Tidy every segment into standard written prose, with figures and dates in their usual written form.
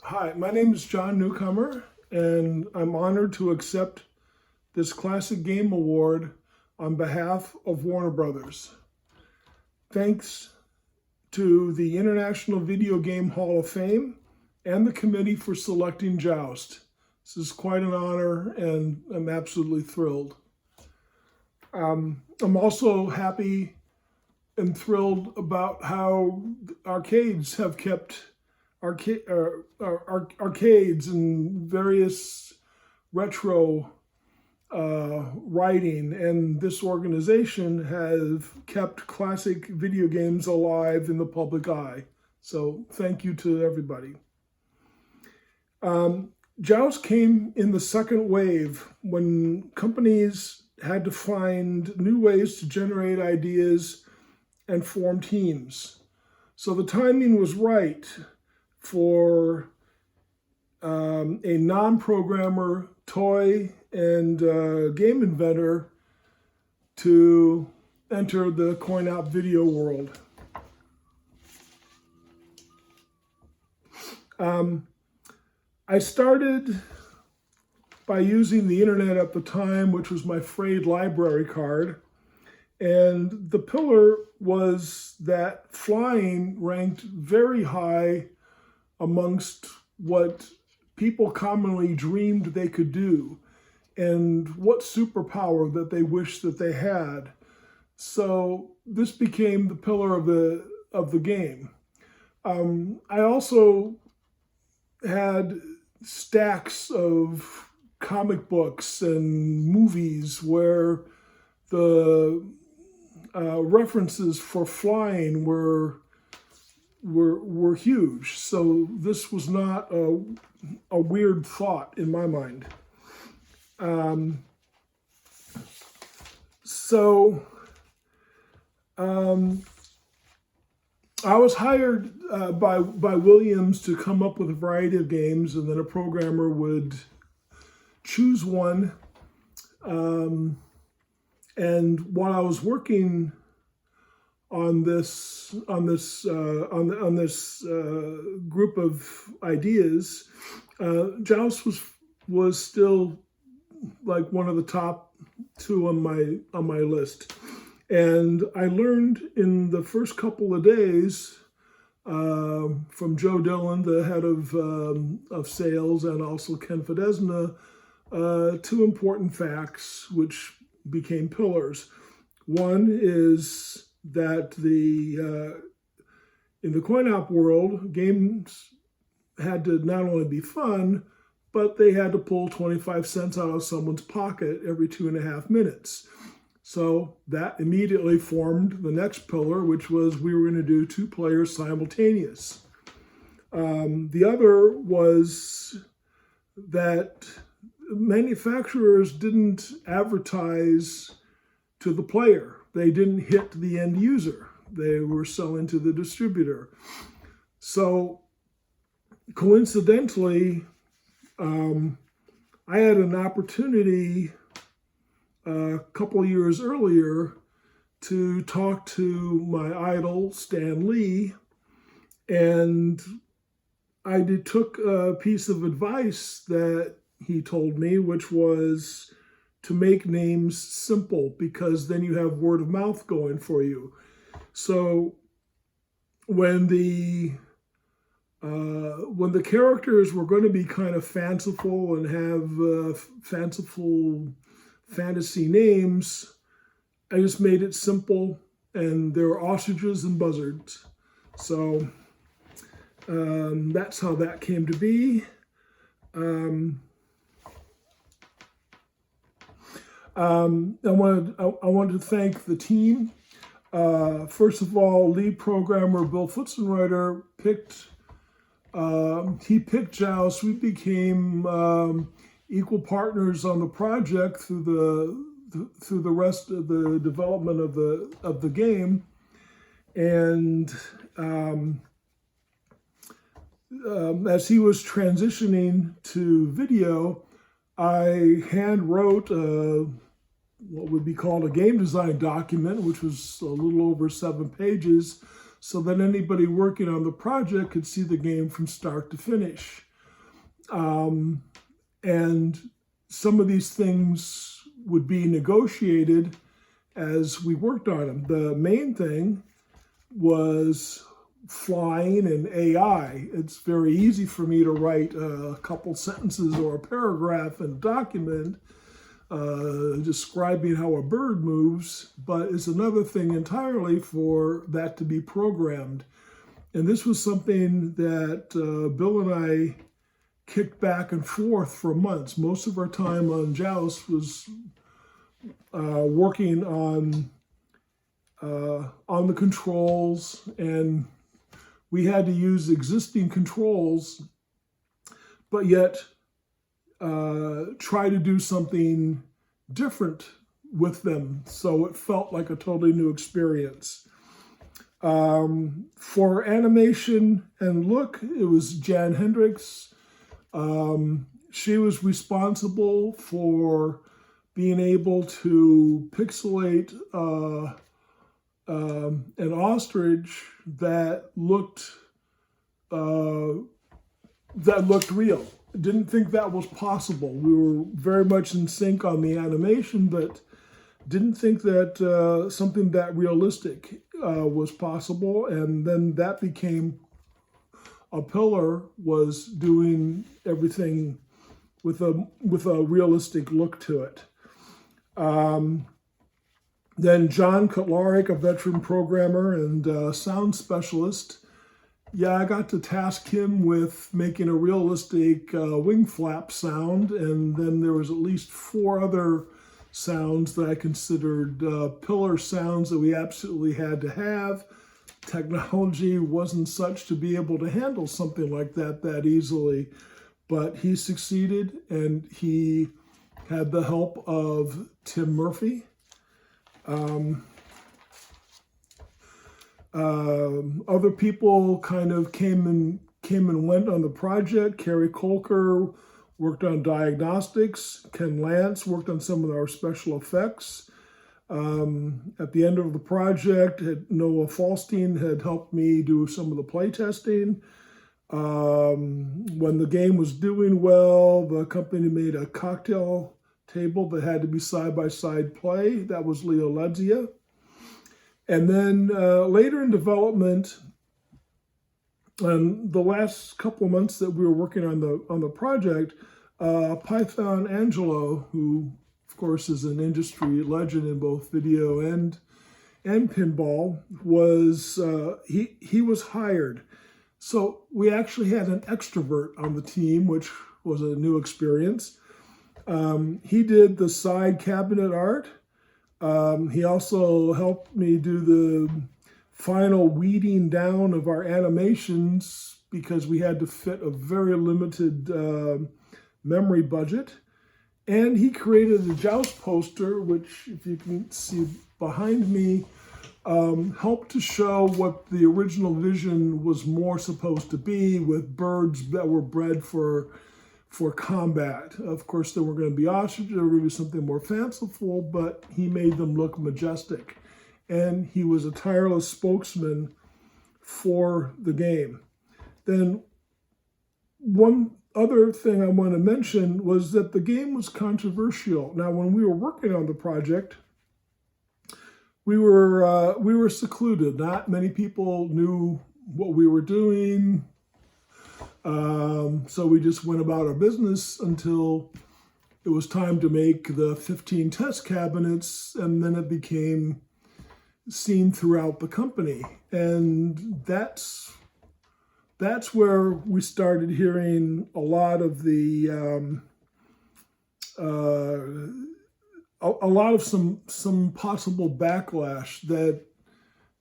Hi, my name is John Newcomer, and I'm honored to accept this Classic Game Award on behalf of Warner Brothers. Thanks to the International Video Game Hall of Fame and the committee for selecting Joust. This is quite an honor, and I'm absolutely thrilled. I'm also happy and thrilled about how arcades have kept arcades and various retro writing, and this organization have kept classic video games alive in the public eye. So thank you to everybody. Joust came in the second wave when companies had to find new ways to generate ideas and form teams. So the timing was right for a non-programmer, toy, and game inventor to enter the coin-op video world. I started by using the internet at the time, which was my frayed library card. And the pillar was that flying ranked very high amongst what people commonly dreamed they could do and what superpower that they wished that they had. So this became the pillar of the game. I also had stacks of comic books and movies where the references for flying were huge. So this was not a weird thought in my mind. I was hired by Williams to come up with a variety of games, and then a programmer would choose one. And while I was working on this group of ideas, Joust was still like one of the top two on my list. And I learned in the first couple of days from Joe Dillon, the head of sales, and also Ken Fedesna, two important facts which became pillars. One is that in the coin-op world, games had to not only be fun, but they had to pull 25 cents out of someone's pocket every 2.5 minutes. So that immediately formed the next pillar, which was we were going to do 2 players simultaneous. The other was that manufacturers didn't advertise to the player. They didn't hit the end user. They were selling to the distributor. So coincidentally, I had an opportunity a couple of years earlier to talk to my idol, Stan Lee, and I took a piece of advice that he told me, which was to make names simple, because then you have word of mouth going for you. So when the characters were going to be kind of fanciful and have fanciful fantasy names, I just made it simple, and there were ostriches and buzzards. So that's how that came to be. I wanted to thank the team. First of all, lead programmer Bill Futzenreiter picked Joust. We became equal partners on the project through the rest of the development of the game, and as he was transitioning to video, I hand wrote what would be called a game design document, which was a little over 7 pages, so that anybody working on the project could see the game from start to finish. And some of these things would be negotiated as we worked on them. The main thing was flying and AI. It's very easy for me to write a couple sentences or a paragraph in a document describing how a bird moves, but it's another thing entirely for that to be programmed. And this was something that Bill and I kicked back and forth for months. Most of our time on Joust was working on the controls, and we had to use existing controls, but yet try to do something different with them, so it felt like a totally new experience. For animation and look, it was Jan Hendricks. She was responsible for being able to pixelate an ostrich that looked real. Didn't think that was possible. We were very much in sync on the animation, but didn't think that something that realistic was possible. And then that became a pillar, was doing everything with a realistic look to it. Then John Kotlarek, a veteran programmer and sound specialist. Yeah, I got to task him with making a realistic wing flap sound, and then there was at least 4 other sounds that I considered pillar sounds that we absolutely had to have. Technology wasn't such to be able to handle something like that easily, but he succeeded, and he had the help of Tim Murphy. Other people kind of came and went on the project. Kerry Kolker worked on diagnostics. Ken Lance worked on some of our special effects. At the end of the project, Noah Falstein had helped me do some of the play testing. When the game was doing well, the company made a cocktail table that had to be side-by-side play. That was Leo Ledzia. And then later in development, the last couple of months that we were working on the project, Python Angelo, who of course is an industry legend in both video and pinball, was he was hired. So we actually had an extrovert on the team, which was a new experience. He did the side cabinet art. He also helped me do the final weeding down of our animations because we had to fit a very limited memory budget. And he created a Joust poster, which, if you can see behind me, helped to show what the original vision was more supposed to be, with birds that were bred for combat. Of course, there were going to be ostriches, there were going to be something more fanciful, but he made them look majestic. And he was a tireless spokesman for the game. Then one other thing I want to mention was that the game was controversial. Now, when we were working on the project, we were secluded. Not many people knew what we were doing. So we just went about our business until it was time to make the 15 test cabinets, and then it became seen throughout the company. And that's where we started hearing a lot of some possible backlash, that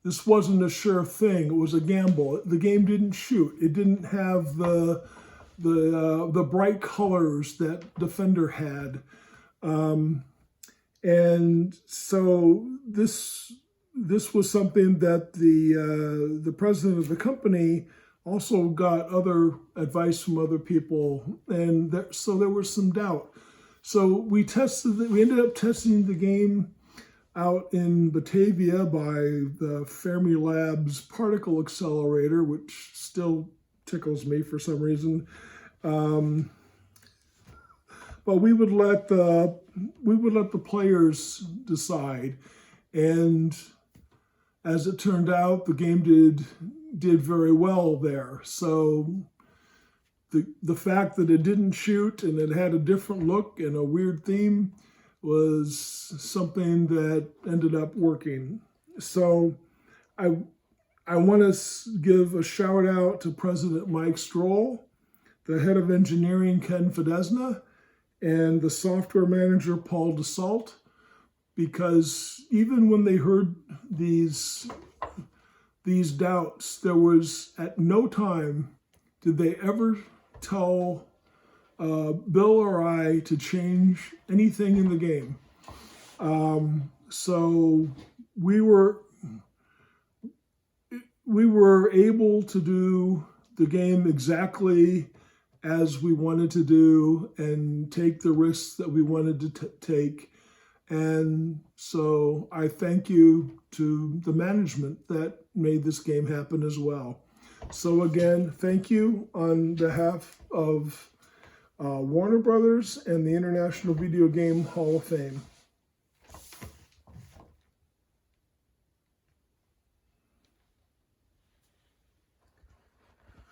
this wasn't a sure thing. It was a gamble. The game didn't shoot. It didn't have the bright colors that Defender had, and so this was something that the president of the company also got other advice from other people, and so there was some doubt. So we ended up testing the game out in Batavia by the Fermilab's particle accelerator, which still tickles me for some reason. But we would let the players decide, and as it turned out, the game did very well there. So the fact that it didn't shoot and it had a different look and a weird theme was something that ended up working. So I want to give a shout out to President Mike Stroll, the head of engineering Ken Fidesna, and the software manager Paul Dassault, because even when they heard these doubts, there was at no time did they ever tell Bill or I to change anything in the game. So we were able to do the game exactly as we wanted to do and take the risks that we wanted to take. And so I thank you to the management that made this game happen as well. So again, thank you on behalf of Warner Brothers and the International Video Game Hall of Fame.